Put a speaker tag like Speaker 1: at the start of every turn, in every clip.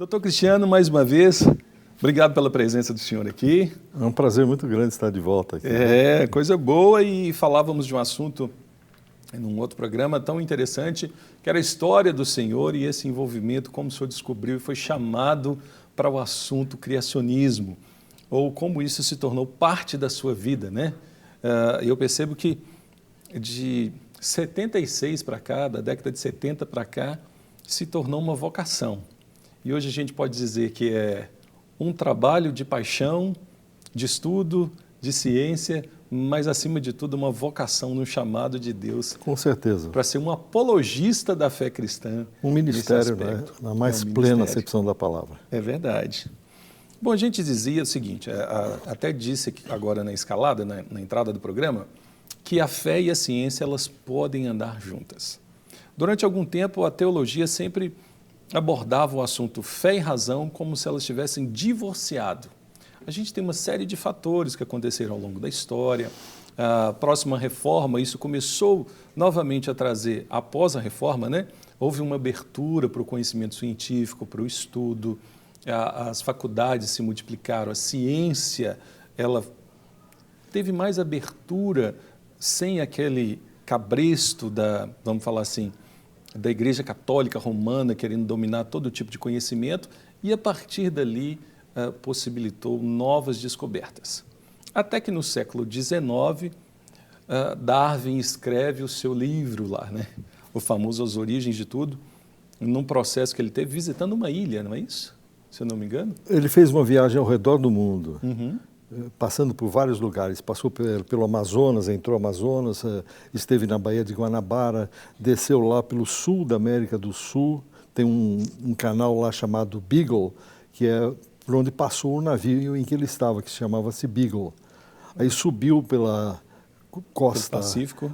Speaker 1: Doutor Cristiano, mais uma vez, obrigado pela presença do senhor aqui.
Speaker 2: É um prazer muito grande estar de volta aqui.
Speaker 1: Coisa boa, e falávamos de um assunto num outro programa tão interessante, que era a história do senhor e esse envolvimento, como o senhor descobriu e foi chamado para o assunto criacionismo, ou como isso se tornou parte da sua vida, né? Eu percebo que de 76 para cá, da década de 70 para cá, se tornou uma vocação. E hoje a gente pode dizer que é um trabalho de paixão, de estudo, de ciência, mas acima de tudo uma vocação no chamado de Deus.
Speaker 2: Com certeza.
Speaker 1: Para ser um apologista da fé cristã.
Speaker 2: Um ministério, né? Na mais plena acepção da palavra.
Speaker 1: É verdade. Bom, a gente dizia o seguinte, até disse aqui agora na escalada, na entrada do programa, que a fé e a ciência elas podem andar juntas. Durante algum tempo, a teologia sempre abordava o assunto fé e razão como se elas tivessem divorciado. A gente tem uma série de fatores que aconteceram ao longo da história. A próxima reforma, isso começou novamente a trazer, após a reforma, né? Houve uma abertura para o conhecimento científico, para o estudo, as faculdades se multiplicaram, a ciência ela teve mais abertura sem aquele cabresto da, vamos falar assim, da Igreja Católica Romana querendo dominar todo tipo de conhecimento, e a partir dali possibilitou novas descobertas. Até que no século XIX, Darwin escreve o seu livro lá, né? O famoso As Origens de Tudo, num processo que ele teve visitando uma ilha, não é isso? Se eu não me engano.
Speaker 2: Ele fez uma viagem ao redor do mundo, passando por vários lugares. Passou pelo Amazonas, entrou no Amazonas, esteve na Baía de Guanabara, desceu lá pelo sul da América do Sul. Tem um canal lá chamado Beagle, que é por onde passou o navio em que ele estava, que chamava-se Beagle. Aí subiu pela costa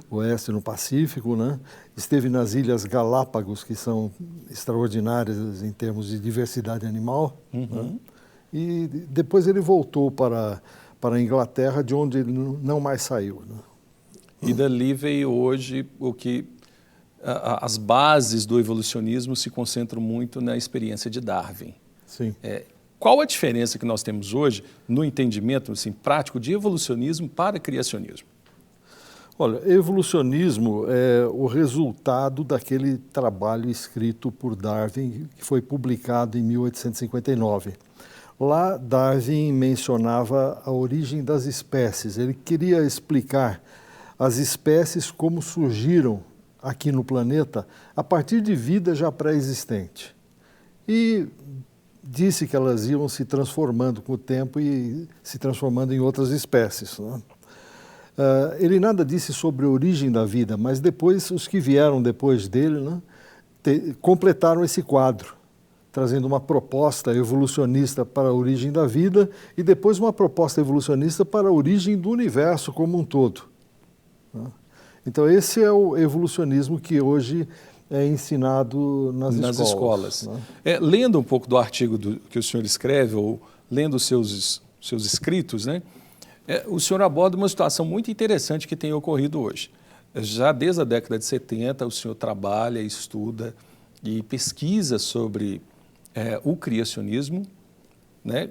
Speaker 2: oeste, no Pacífico, né? Esteve nas Ilhas Galápagos, que são extraordinárias em termos de diversidade animal. Né? E depois ele voltou para a Inglaterra, de onde ele não mais saiu. Né?
Speaker 1: E dali veio hoje o que as bases do evolucionismo se concentram muito na experiência de Darwin.
Speaker 2: Sim.
Speaker 1: Qual a diferença que nós temos hoje no entendimento assim, prático de evolucionismo para criacionismo?
Speaker 2: Olha, evolucionismo é o resultado daquele trabalho escrito por Darwin, que foi publicado em 1859. Lá, Darwin mencionava a origem das espécies. Ele queria explicar as espécies como surgiram aqui no planeta a partir de vida já pré-existente. E disse que elas iam se transformando com o tempo e se transformando em outras espécies. Né? Ele nada disse sobre a origem da vida, mas depois, os que vieram depois dele, né, completaram esse quadro, trazendo uma proposta evolucionista para a origem da vida e depois uma proposta evolucionista para a origem do universo como um todo. Né? Então esse é o evolucionismo que hoje é ensinado nas escolas.
Speaker 1: Né? Lendo um pouco do artigo que o senhor escreve, ou lendo os seus escritos, né? O senhor aborda uma situação muito interessante que tem ocorrido hoje. Já desde a década de 70, o senhor trabalha, estuda e pesquisa sobre o criacionismo, né?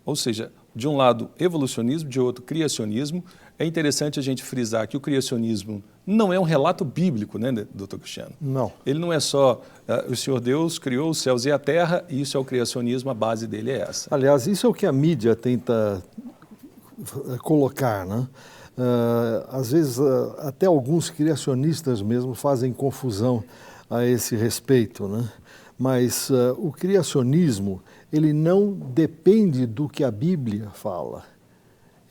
Speaker 1: Ou seja, de um lado evolucionismo, de outro criacionismo. É interessante a gente frisar que o criacionismo não é um relato bíblico, né, doutor Cristiano?
Speaker 2: Não.
Speaker 1: Ele não é só o Senhor Deus criou os céus e a terra, e isso é o criacionismo, a base dele é essa.
Speaker 2: Aliás, isso é o que a mídia tenta colocar, né? Às vezes até alguns criacionistas mesmo fazem confusão a esse respeito, né? Mas o criacionismo, ele não depende do que a Bíblia fala.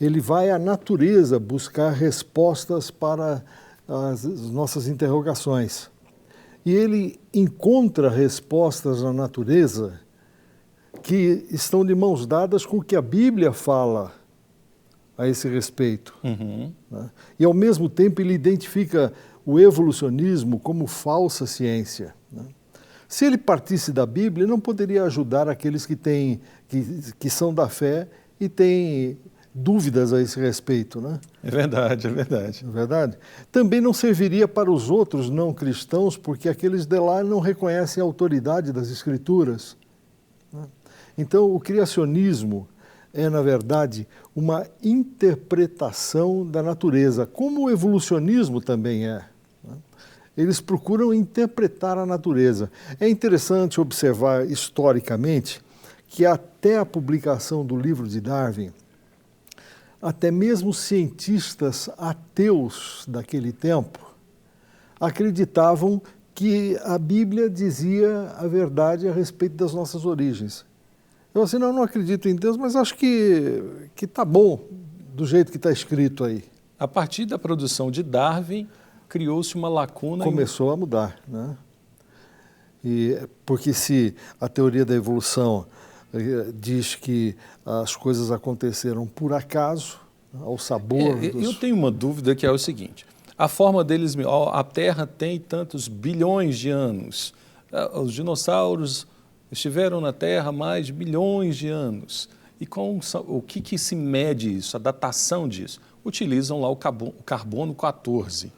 Speaker 2: Ele vai à natureza buscar respostas para as nossas interrogações. E ele encontra respostas na natureza que estão de mãos dadas com o que a Bíblia fala a esse respeito. Né? E, ao mesmo tempo, ele identifica o evolucionismo como falsa ciência. Né? Se ele partisse da Bíblia, ele não poderia ajudar aqueles que são da fé e têm dúvidas a esse respeito. Né?
Speaker 1: É verdade, é verdade.
Speaker 2: É verdade? Também não serviria para os outros não cristãos, porque aqueles de lá não reconhecem a autoridade das Escrituras. né? Então, o criacionismo é, na verdade, uma interpretação da natureza, como o evolucionismo também é, né? Eles procuram interpretar a natureza. É interessante observar historicamente que até a publicação do livro de Darwin, até mesmo cientistas ateus daquele tempo acreditavam que a Bíblia dizia a verdade a respeito das nossas origens. Eu assim, não acredito em Deus, mas acho que está bom do jeito que está escrito aí.
Speaker 1: A partir da produção de Darwin, criou-se uma lacuna.
Speaker 2: Começou a mudar, né? Porque se a teoria da evolução diz que as coisas aconteceram por acaso, ao sabor dos...
Speaker 1: Eu tenho uma dúvida que é o seguinte, a forma deles, a Terra tem tantos bilhões de anos, os dinossauros estiveram na Terra há mais de bilhões de anos, e o que se mede isso, a datação disso? Utilizam lá o carbono 14.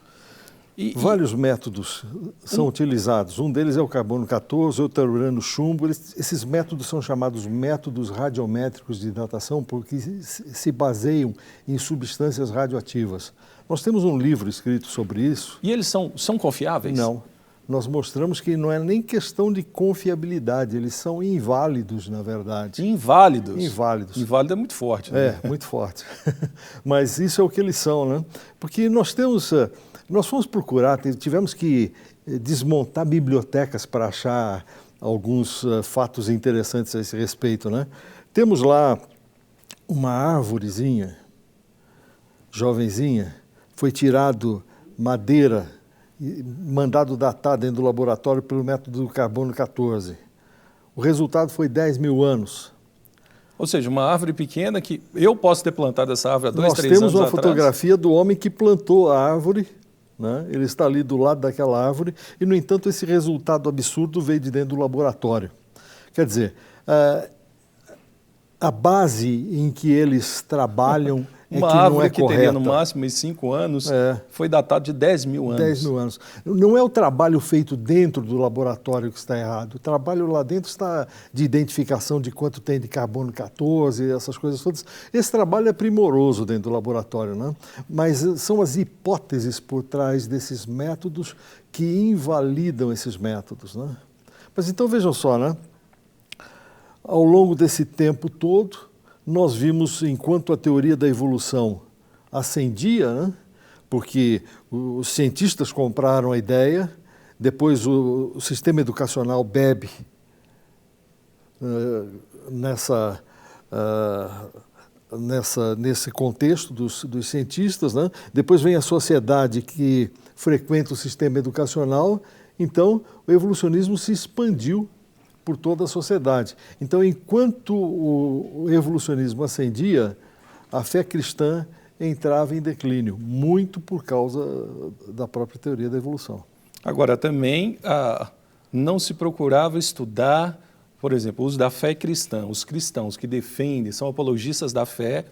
Speaker 2: Vários métodos são utilizados. Um deles é o carbono 14, outro é o urânio chumbo. Esses métodos são chamados métodos radiométricos de datação porque se baseiam em substâncias radioativas. Nós temos um livro escrito sobre isso.
Speaker 1: E eles são confiáveis?
Speaker 2: Não. Nós mostramos que não é nem questão de confiabilidade, eles são inválidos, na verdade.
Speaker 1: Inválidos?
Speaker 2: Inválidos.
Speaker 1: Inválido é muito forte, né?
Speaker 2: É, muito forte. Mas isso é o que eles são, né? Porque nós fomos procurar, tivemos que desmontar bibliotecas para achar alguns fatos interessantes a esse respeito, né? Temos lá uma árvorezinha, jovenzinha, foi tirado madeira, mandado datar dentro do laboratório pelo método do carbono 14. O resultado foi 10 mil anos.
Speaker 1: Ou seja, uma árvore pequena que eu posso ter plantado essa árvore há 2, 3 anos atrás.
Speaker 2: Nós temos uma fotografia do homem que plantou a árvore, né? Ele está ali do lado daquela árvore e, no entanto, esse resultado absurdo veio de dentro do laboratório. Quer dizer, a base em que eles trabalham é
Speaker 1: uma
Speaker 2: que
Speaker 1: árvore
Speaker 2: não é
Speaker 1: que
Speaker 2: correta.
Speaker 1: teria no máximo 5 anos, foi datado de 10 mil anos.
Speaker 2: 10 mil anos. Não é o trabalho feito dentro do laboratório que está errado. O trabalho lá dentro está de identificação de quanto tem de carbono 14, essas coisas todas. Esse trabalho é primoroso dentro do laboratório, né? Mas são as hipóteses por trás desses métodos que invalidam esses métodos, né? Mas então vejam só, né? Ao longo desse tempo todo, nós vimos, enquanto a teoria da evolução ascendia, né? Porque os cientistas compraram a ideia, depois o sistema educacional bebe nesse contexto dos cientistas, né? Depois vem a sociedade que frequenta o sistema educacional, então o evolucionismo se expandiu por toda a sociedade. Então, enquanto o evolucionismo ascendia, a fé cristã entrava em declínio, muito por causa da própria teoria da evolução.
Speaker 1: Agora, também não se procurava estudar, por exemplo, o uso da fé cristã. Os cristãos que defendem, são apologistas da fé,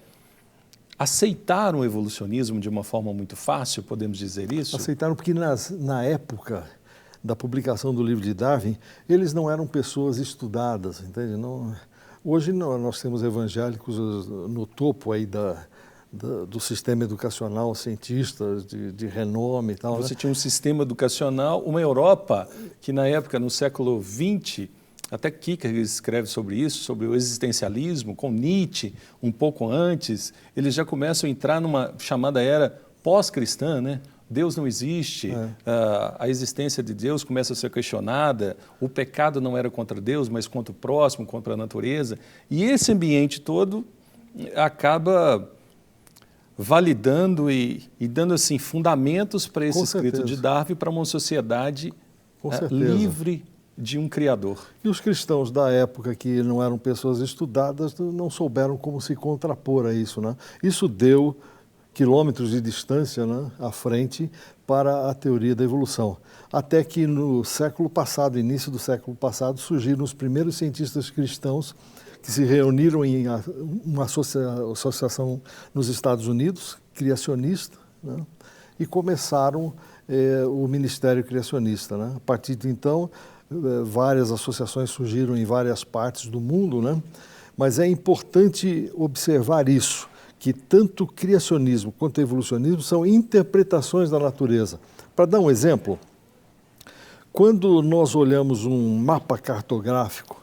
Speaker 1: aceitaram o evolucionismo de uma forma muito fácil, podemos dizer isso?
Speaker 2: Aceitaram porque na época da publicação do livro de Darwin, eles não eram pessoas estudadas, entende? Hoje nós temos evangélicos no topo aí do sistema educacional, cientistas de renome e tal.
Speaker 1: Você tinha um sistema educacional, uma Europa que na época, no século XX, até Kierkegaard escreve sobre isso, sobre o existencialismo, com Nietzsche, um pouco antes, eles já começam a entrar numa chamada era pós-cristã, né? Deus não existe, a existência de Deus começa a ser questionada, o pecado não era contra Deus, mas contra o próximo, contra a natureza. E esse ambiente todo acaba validando e dando assim, fundamentos para esse escrito de Darwin para uma sociedade livre de um Criador.
Speaker 2: E os cristãos da época, que não eram pessoas estudadas, não souberam como se contrapor a isso, né? Isso deu quilômetros de distância, né, à frente para a teoria da evolução. Até que no século passado, início do século passado, surgiram os primeiros cientistas cristãos que se reuniram em uma associação nos Estados Unidos, criacionista, né, e começaram o Ministério Criacionista, né? A partir de então, várias associações surgiram em várias partes do mundo, né? Mas é importante observar isso, que tanto o criacionismo quanto o evolucionismo são interpretações da natureza. Para dar um exemplo, quando nós olhamos um mapa cartográfico,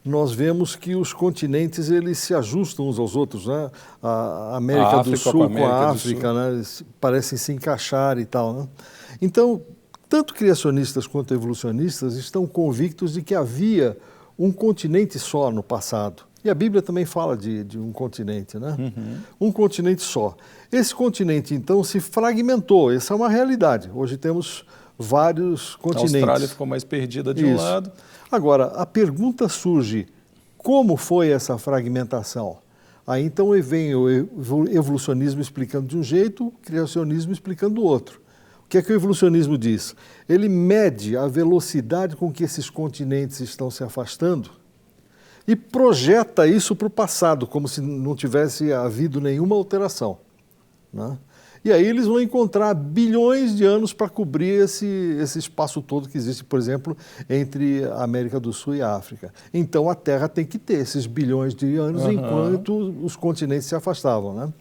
Speaker 2: nós vemos que os continentes eles se ajustam uns aos outros, né? A América do Sul com a África, né? Eles parecem se encaixar e tal, né? Então, tanto criacionistas quanto evolucionistas estão convictos de que havia um continente só no passado. E a Bíblia também fala de um continente, né? Um continente só. Esse continente, então, se fragmentou. Essa é uma realidade. Hoje temos vários continentes.
Speaker 1: A Austrália ficou mais perdida de um lado.
Speaker 2: Agora, a pergunta surge, como foi essa fragmentação? Aí então vem o evolucionismo explicando de um jeito, o criacionismo explicando do outro. O que é que o evolucionismo diz? Ele mede a velocidade com que esses continentes estão se afastando e projeta isso para o passado, como se não tivesse havido nenhuma alteração, né? E aí eles vão encontrar bilhões de anos para cobrir esse espaço todo que existe, por exemplo, entre a América do Sul e a África. Então a Terra tem que ter esses bilhões de anos enquanto os continentes se afastavam, né?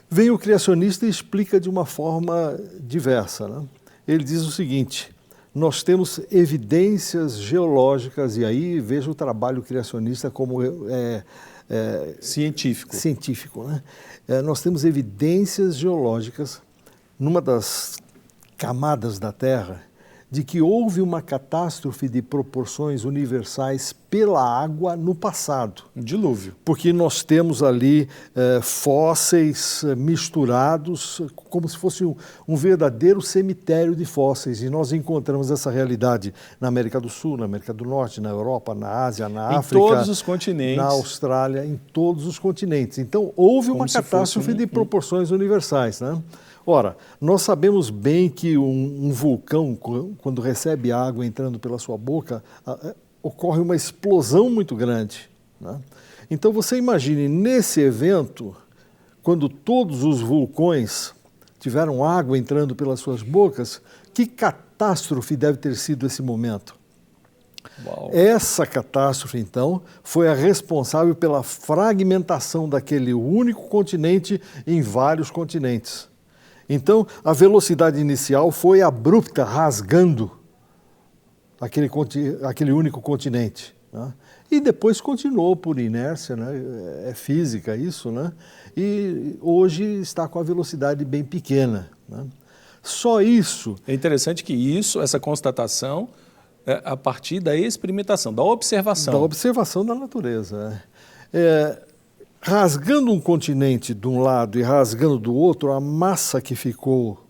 Speaker 2: Vem o criacionista e explica de uma forma diversa, né? Ele diz o seguinte: nós temos evidências geológicas, e aí veja o trabalho criacionista como científico, né? Nós temos evidências geológicas numa das camadas da Terra de que houve uma catástrofe de proporções universais pela água no passado.
Speaker 1: Um dilúvio.
Speaker 2: Porque nós temos ali fósseis misturados, como se fosse um verdadeiro cemitério de fósseis. E nós encontramos essa realidade na América do Sul, na América do Norte, na Europa, na Ásia, na África.
Speaker 1: Em todos os continentes.
Speaker 2: Na Austrália, em todos os continentes. Então, houve uma catástrofe de proporções universais, né? Ora, nós sabemos bem que um vulcão, quando recebe água entrando pela sua boca, ocorre uma explosão muito grande, né? Então você imagine, nesse evento, quando todos os vulcões tiveram água entrando pelas suas bocas, que catástrofe deve ter sido esse momento?
Speaker 1: Uau.
Speaker 2: Essa catástrofe, então, foi a responsável pela fragmentação daquele único continente em vários continentes. Então, a velocidade inicial foi abrupta, rasgando aquele único continente, né? E depois continuou por inércia, né? É física isso, né? E hoje está com a velocidade bem pequena, né? Só isso...
Speaker 1: É interessante que essa constatação, é a partir da experimentação, da observação.
Speaker 2: Da observação da natureza. Rasgando um continente de um lado e rasgando do outro, a massa que ficou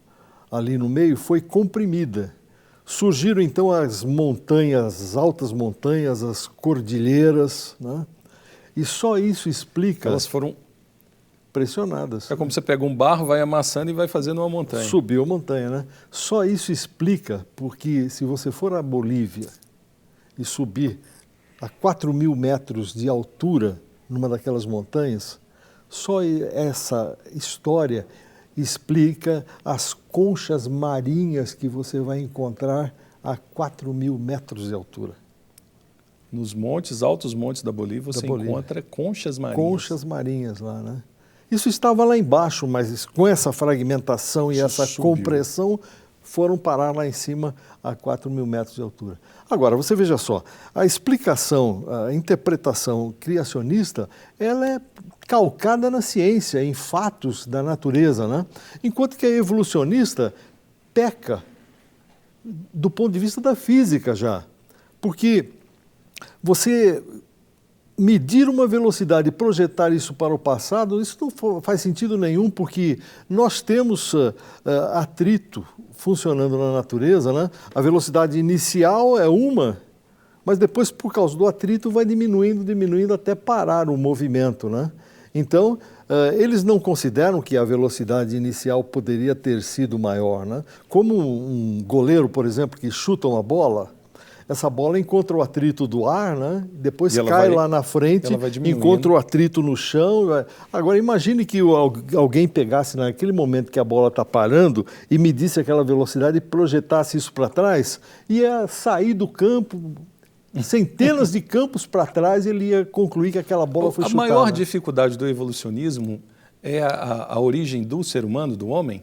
Speaker 2: ali no meio foi comprimida. Surgiram então as montanhas, as altas montanhas, as cordilheiras, né? E só isso explica...
Speaker 1: Elas foram
Speaker 2: pressionadas.
Speaker 1: É como você pega um barro, vai amassando e vai fazendo uma montanha.
Speaker 2: Subiu a montanha, né? Só isso explica porque se você for à Bolívia e subir a 4.000 metros de altura numa daquelas montanhas, só essa história explica as conchas marinhas que você vai encontrar a 4.000 metros de altura.
Speaker 1: Nos montes, altos montes da Bolívia, você encontra conchas marinhas.
Speaker 2: Conchas marinhas lá, né? Isso estava lá embaixo, mas com essa fragmentação e essa compressão, foram parar lá em cima a 4.000 metros de altura. Agora, você veja só, a explicação, a interpretação criacionista, ela é calcada na ciência, em fatos da natureza, né? Enquanto que a evolucionista peca do ponto de vista da física já. Porque você medir uma velocidade e projetar isso para o passado, isso não faz sentido nenhum, porque nós temos atrito funcionando na natureza, né? A velocidade inicial é uma, mas depois, por causa do atrito, vai diminuindo até parar o movimento, né? Então, eles não consideram que a velocidade inicial poderia ter sido maior, né? Como um goleiro, por exemplo, que chuta uma bola, essa bola encontra o atrito do ar, né? Depois
Speaker 1: E
Speaker 2: cai lá na frente, encontra o atrito no chão. Agora, imagine que alguém pegasse naquele momento que a bola está parando e medisse aquela velocidade e projetasse isso para trás, ia sair do campo, centenas de campos para trás, ele ia concluir que aquela bola foi chutada.
Speaker 1: A maior dificuldade do evolucionismo é a origem do ser humano, do homem?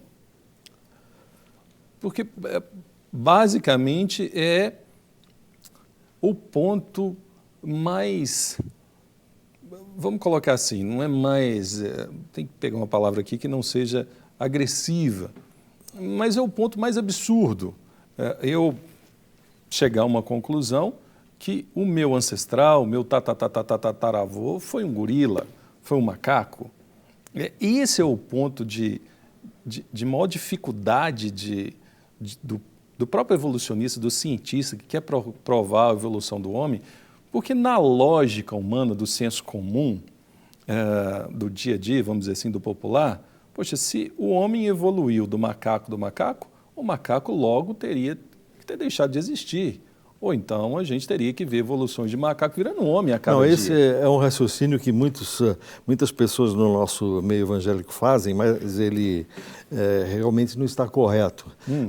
Speaker 1: Porque, basicamente, é o ponto mais, vamos colocar assim, não é mais, tem que pegar uma palavra aqui que não seja agressiva, mas é o ponto mais absurdo. Eu chegar a uma conclusão que o meu ancestral, o meu tataravô foi um gorila, foi um macaco. Esse é o ponto de maior dificuldade do próprio evolucionista, do cientista que quer provar a evolução do homem, porque na lógica humana, do senso comum, do dia a dia, vamos dizer assim, do popular, poxa, se o homem evoluiu do macaco, o macaco logo teria que ter deixado de existir. Ou então a gente teria que ver evoluções de macaco virando homem a cada dia.
Speaker 2: Esse é um raciocínio que muitas pessoas no nosso meio evangélico fazem, mas ele realmente não está correto.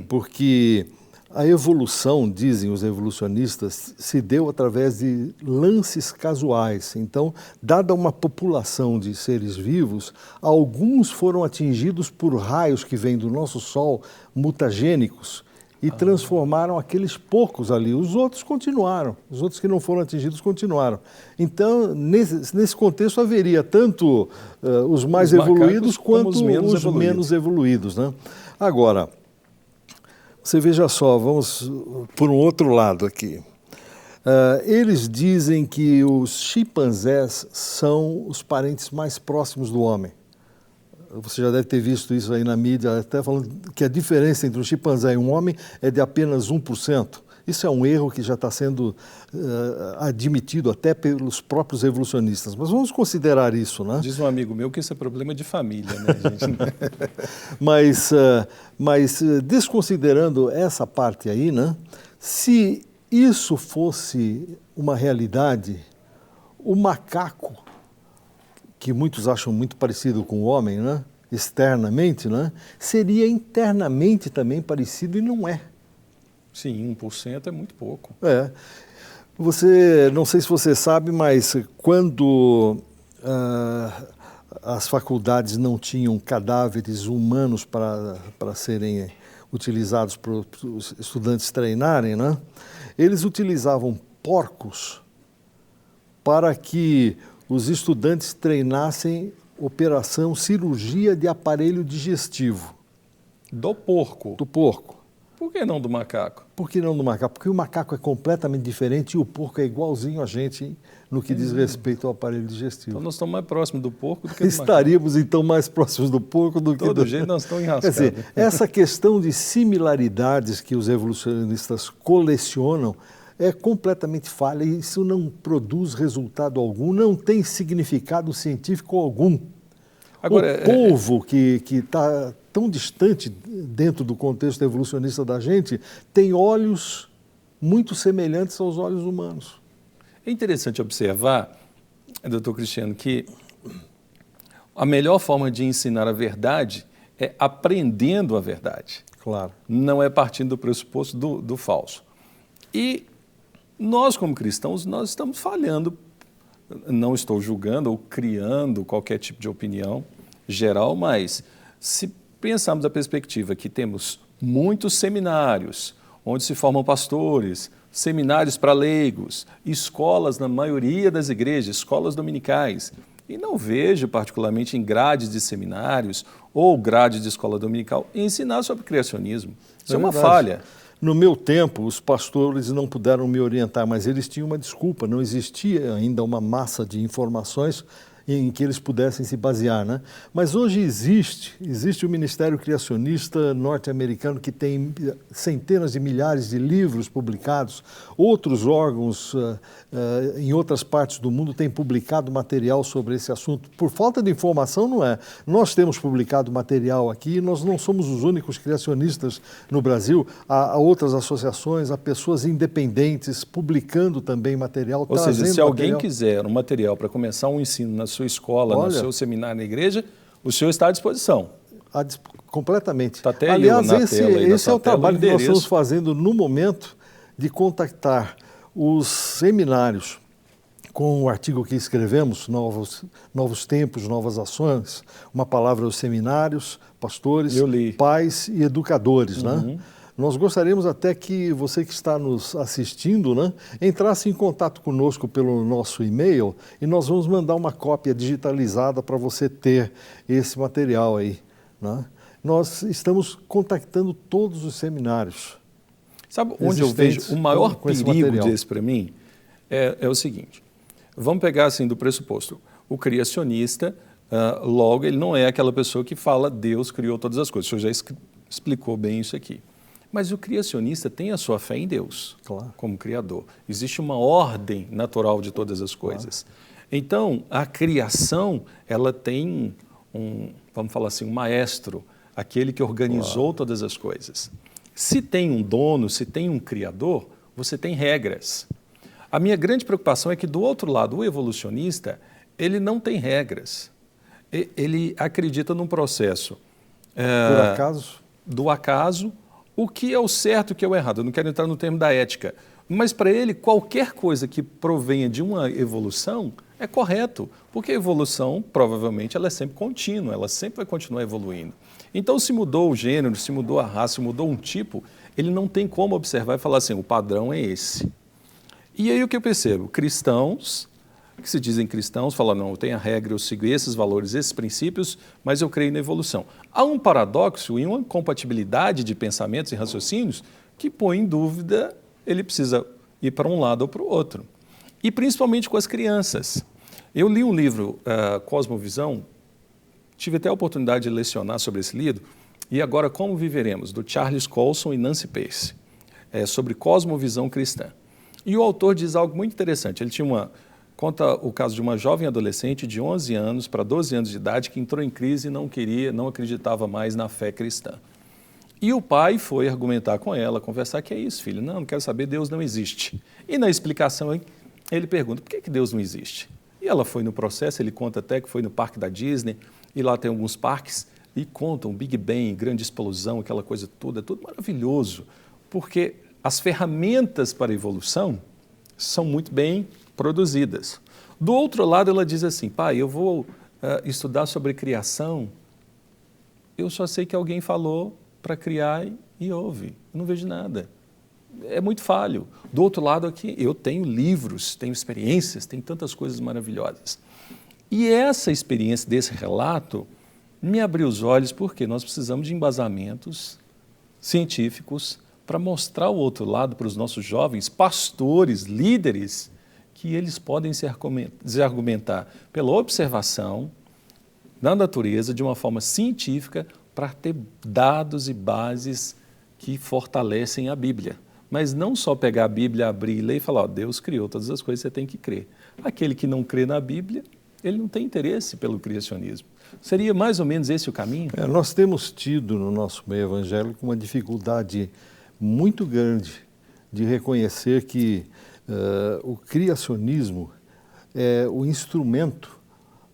Speaker 2: Porque a evolução, dizem os evolucionistas, se deu através de lances casuais. Então, dada uma população de seres vivos, alguns foram atingidos por raios que vêm do nosso Sol, mutagênicos, e transformaram aqueles poucos ali. Os outros continuaram, os outros que não foram atingidos continuaram. Então, nesse contexto, haveria tanto os mais evoluídos quanto os menos evoluídos, né? Agora, você veja só, vamos por um outro lado aqui. Eles dizem que os chimpanzés são os parentes mais próximos do homem. Você já deve ter visto isso aí na mídia, até falando que a diferença entre um chimpanzé e um homem é de apenas 1%. Isso é um erro que já está sendo admitido até pelos próprios evolucionistas. Mas vamos considerar isso, né?
Speaker 1: Diz um amigo meu que isso é problema de família, né, gente?
Speaker 2: Mas desconsiderando essa parte aí, né? Se isso fosse uma realidade, o macaco, que muitos acham muito parecido com o homem, né? Externamente, né? Seria internamente também parecido e não é.
Speaker 1: Sim, 1% é muito pouco.
Speaker 2: Não sei se você sabe, mas quando as faculdades não tinham cadáveres humanos para serem utilizados para os estudantes treinarem, né? Eles utilizavam porcos para que os estudantes treinassem cirurgia de aparelho digestivo.
Speaker 1: Do porco?
Speaker 2: Do porco.
Speaker 1: Por que não do macaco?
Speaker 2: Por que não do macaco? Porque o macaco é completamente diferente e o porco é igualzinho a gente no que diz respeito ao aparelho digestivo.
Speaker 1: Então nós estamos mais próximos do porco do que do macaco.
Speaker 2: Estaríamos então mais próximos do porco do que do...
Speaker 1: De todo jeito nós estamos enrascados.
Speaker 2: Quer dizer, essa questão de similaridades que os evolucionistas colecionam é completamente falha e isso não produz resultado algum, não tem significado científico algum. Agora, o povo que está tão distante dentro do contexto evolucionista da gente tem olhos muito semelhantes aos olhos humanos.
Speaker 1: É interessante observar, doutor Cristiano, que a melhor forma de ensinar a verdade é aprendendo a verdade.
Speaker 2: Claro.
Speaker 1: Não é partindo do pressuposto do falso. E nós, como cristãos, nós estamos falhando. Não estou julgando ou criando qualquer tipo de opinião geral, mas se pensarmos a perspectiva que temos muitos seminários, onde se formam pastores, seminários para leigos, escolas na maioria das igrejas, escolas dominicais, e não vejo particularmente em grades de seminários ou grades de escola dominical ensinar sobre criacionismo. Isso é uma falha.
Speaker 2: No meu tempo, os pastores não puderam me orientar, mas eles tinham uma desculpa, não existia ainda uma massa de informações em que eles pudessem se basear, né? Mas hoje existe o Ministério Criacionista norte-americano que tem centenas de milhares de livros publicados, outros órgãos em outras partes do mundo têm publicado material sobre esse assunto. Por falta de informação, não é. Nós temos publicado material aqui, nós não somos os únicos criacionistas no Brasil, há outras associações, há pessoas independentes publicando também material,
Speaker 1: Ou seja, se alguém
Speaker 2: material.
Speaker 1: quiser um material para começar um ensino na sua escola, no seu seminário, na igreja, o senhor está à disposição.
Speaker 2: Completamente.
Speaker 1: Tá até
Speaker 2: aliás,
Speaker 1: na tela aí,
Speaker 2: esse é o trabalho que nós estamos fazendo no momento de contactar os seminários com o artigo que escrevemos, Novos Tempos, Novas Ações, uma palavra aos seminários, pastores, pais e educadores, né? Nós gostaríamos até que você que está nos assistindo, né, entrasse em contato conosco pelo nosso e-mail e nós vamos mandar uma cópia digitalizada para você ter esse material aí, né? Nós estamos contactando todos os seminários.
Speaker 1: Sabe onde eu vejo o maior perigo desse para mim? É o seguinte, vamos pegar assim do pressuposto, o criacionista, logo ele não é aquela pessoa que fala Deus criou todas as coisas, o senhor já explicou bem isso aqui. Mas o criacionista tem a sua fé em Deus, claro, como Criador. Existe uma ordem natural de todas as coisas. Claro. Então, a criação, ela tem vamos falar assim, um maestro, aquele que organizou todas as coisas. Se tem um dono, se tem um Criador, você tem regras. A minha grande preocupação é que, do outro lado, o evolucionista, ele não tem regras. Ele acredita num processo do acaso, o que é o certo e o que é o errado. Eu não quero entrar no termo da ética, mas para ele qualquer coisa que provenha de uma evolução é correto, porque a evolução provavelmente ela é sempre contínua, ela sempre vai continuar evoluindo. Então se mudou o gênero, se mudou a raça, se mudou um tipo, ele não tem como observar e falar assim, o padrão é esse. E aí o que eu percebo? Cristãos, que se dizem cristãos, falam, não, eu tenho a regra, eu sigo esses valores, esses princípios, mas eu creio na evolução. Há um paradoxo e uma incompatibilidade de pensamentos e raciocínios que põe em dúvida, ele precisa ir para um lado ou para o outro. E principalmente com as crianças. Eu li um livro, Cosmovisão, tive até a oportunidade de lecionar sobre esse livro, e agora Como Viveremos, do Charles Colson e Nancy Pace, sobre cosmovisão cristã. E o autor diz algo muito interessante, ele conta o caso de uma jovem adolescente de 11 anos para 12 anos de idade que entrou em crise e não acreditava mais na fé cristã. E o pai foi argumentar com ela, conversar, que é isso, filho? Não quero saber, Deus não existe. E na explicação ele pergunta, por que Deus não existe? E ela foi no processo, ele conta até que foi no parque da Disney, e lá tem alguns parques, e contam Big Bang, grande explosão, aquela coisa toda, é tudo maravilhoso, porque as ferramentas para a evolução são muito bem produzidas. Do outro lado, ela diz assim, pai, eu vou estudar sobre criação, eu só sei que alguém falou para criar e houve, eu não vejo nada. É muito falho. Do outro lado aqui, eu tenho livros, tenho experiências, tenho tantas coisas maravilhosas. E essa experiência desse relato me abriu os olhos porque nós precisamos de embasamentos científicos para mostrar o outro lado para os nossos jovens, pastores, líderes, que eles podem se argumentar pela observação da natureza de uma forma científica para ter dados e bases que fortalecem a Bíblia. Mas não só pegar a Bíblia, abrir e ler e falar, Deus criou todas as coisas, você tem que crer. Aquele que não crê na Bíblia, ele não tem interesse pelo criacionismo. Seria mais ou menos esse o caminho?
Speaker 2: Nós temos tido no nosso meio evangélico uma dificuldade muito grande de reconhecer que o criacionismo é o instrumento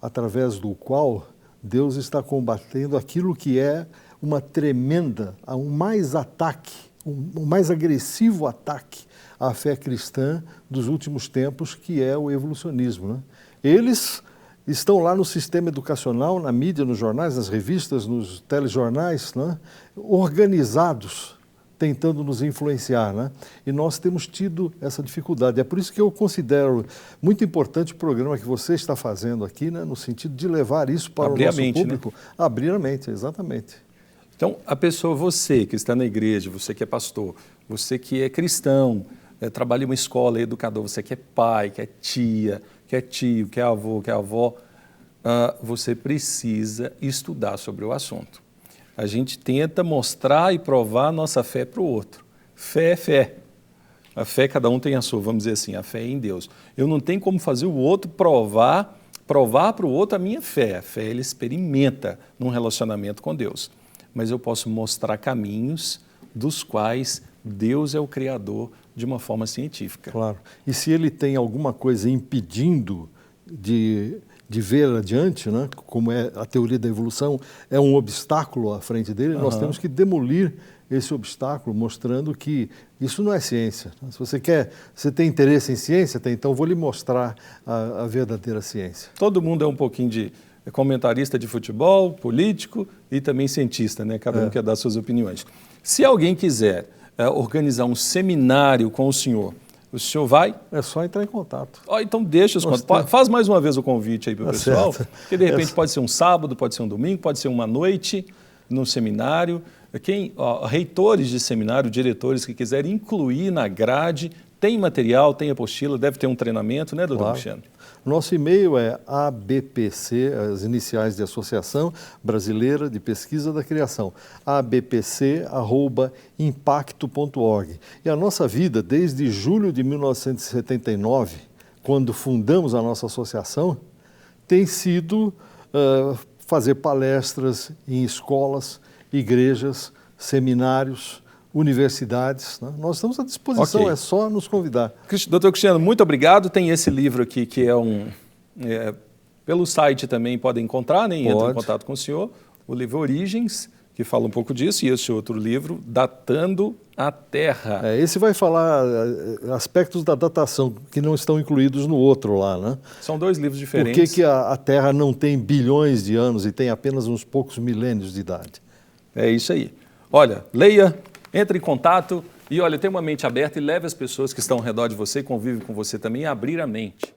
Speaker 2: através do qual Deus está combatendo aquilo que é uma tremenda, um mais agressivo ataque à fé cristã dos últimos tempos, que é o evolucionismo, né? Eles estão lá no sistema educacional, na mídia, nos jornais, nas revistas, nos telejornais, né? Organizados, tentando nos influenciar, né? E nós temos tido essa dificuldade. É por isso que eu considero muito importante o programa que você está fazendo aqui, né? No sentido de levar isso para o nosso público. Né? Abrir a mente, exatamente.
Speaker 1: Então, a pessoa, você que está na igreja, você que é pastor, você que é cristão, trabalha em uma escola, é educador, você que é pai, que é tia, que é tio, que é avô, que é avó, você precisa estudar sobre o assunto. A gente tenta mostrar e provar a nossa fé para o outro. Fé é fé. A fé, cada um tem a sua, vamos dizer assim, a fé é em Deus. Eu não tenho como fazer o outro provar para o outro a minha fé. A fé, ele experimenta num relacionamento com Deus. Mas eu posso mostrar caminhos dos quais Deus é o Criador de uma forma científica.
Speaker 2: Claro. E se ele tem alguma coisa impedindo de ver adiante, né, como é a teoria da evolução, é um obstáculo à frente dele, nós temos que demolir esse obstáculo, mostrando que isso não é ciência. Se você tem interesse em ciência, então vou lhe mostrar a verdadeira ciência.
Speaker 1: Todo mundo é um pouquinho de comentarista de futebol, político e também cientista, né? Cada um quer dar suas opiniões. Se alguém quiser organizar um seminário com o senhor vai?
Speaker 2: É só entrar em contato.
Speaker 1: Então deixa os contatos. Faz mais uma vez o convite aí para o pessoal, porque de repente pode ser um sábado, pode ser um domingo, pode ser uma noite no seminário. Reitores de seminário, diretores que quiserem incluir na grade, tem material, tem apostila, deve ter um treinamento, né, doutor Cristiano?
Speaker 2: Nosso e-mail é ABPC, as iniciais de Associação Brasileira de Pesquisa da Criação, abpc@impacto.org. E a nossa vida, desde julho de 1979, quando fundamos a nossa associação, tem sido fazer palestras em escolas, igrejas, seminários, universidades. Né? Nós estamos à disposição, é só nos convidar.
Speaker 1: Doutor Cristiano, muito obrigado. Tem esse livro aqui que é pelo site também podem encontrar, né? Entra em contato com o senhor. O livro Origens, que fala um pouco disso, e esse outro livro, Datando a Terra.
Speaker 2: Esse vai falar aspectos da datação que não estão incluídos no outro lá, né?
Speaker 1: São dois livros diferentes.
Speaker 2: Por que a Terra não tem bilhões de anos e tem apenas uns poucos milênios de idade?
Speaker 1: É isso aí. Olha, leia, entre em contato e, olha, tenha uma mente aberta e leve as pessoas que estão ao redor de você e convivem com você também a abrir a mente.